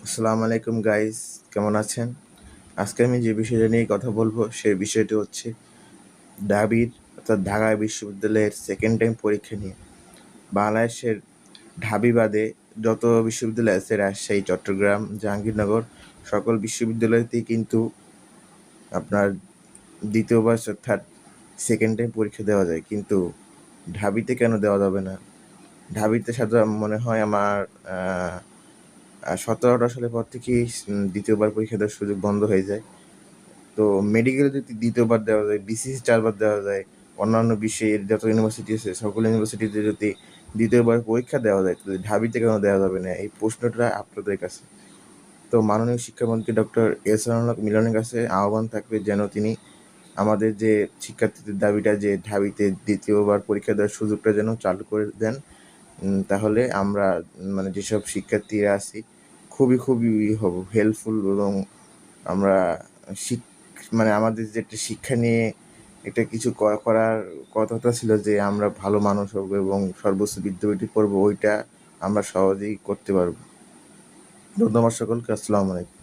আসসালামু আলাইকুম গাইস, কেমন আছেন? আজকে আমি যে বিষয়টা নিয়ে কথা বলবো সেই বিষয়টি হচ্ছে ঢাবির অর্থাৎ ঢাকা বিশ্ববিদ্যালয়ের সেকেন্ড টাইম পরীক্ষা নিয়ে। বাংলাদেশের ঢাবি বাদে যত বিশ্ববিদ্যালয় আছে রাজশাহী, চট্টগ্রাম, জাহাঙ্গীরনগর সকল বিশ্ববিদ্যালয়তেই কিন্তু আপনার দ্বিতীয়বার অর্থাৎ সেকেন্ড টাইম পরীক্ষা দেওয়া যায়, কিন্তু ঢাবিতে কেন দেওয়া যাবে না? ঢাবিতে সাধারণত মনে হয় আমার 17-18 সালের পর থেকেই দ্বিতীয়বার পরীক্ষা দেওয়ার সুযোগ বন্ধ হয়ে যায়। তো মেডিকেলে যদি দ্বিতীয়বার দেওয়া যায়, বিসিএস 4 বার দেওয়া যায়, অন্যান্য বিশ্বের যত ইউনিভার্সিটি আছে সকল ইউনিভার্সিটিতে যদি দ্বিতীয়বার পরীক্ষা দেওয়া যায়, তাহলে ঢাবিতে কেন দেওয়া যাবে না? এই প্রশ্নটা আপনাদের কাছে। তো মাননীয় শিক্ষামন্ত্রী ডক্টর এহসানুল হক মিলনের কাছে আহ্বান থাকবে যেন তিনি আমাদের যে শিক্ষার্থীদের দাবিটা যে ঢাবিতে দ্বিতীয়বার পরীক্ষা দেওয়ার সুযোগটা যেন চালু করে দেন। তাহলে আমরা মানে যেসব শিক্ষার্থীরা আছি খুবই হব হেল্পফুল, এবং আমরা শিক মানে আমাদের যে একটা শিক্ষা নিয়ে একটা কিছু করার কথাটা ছিল যে আমরা ভালো মানুষ হব এবং সর্বোচ্চ বিদ্যাপীঠে পড়বো, ওইটা আমরা সহজেই করতে পারবো। ধন্যবাদ সকলকে। আসসালামু আলাইকুম।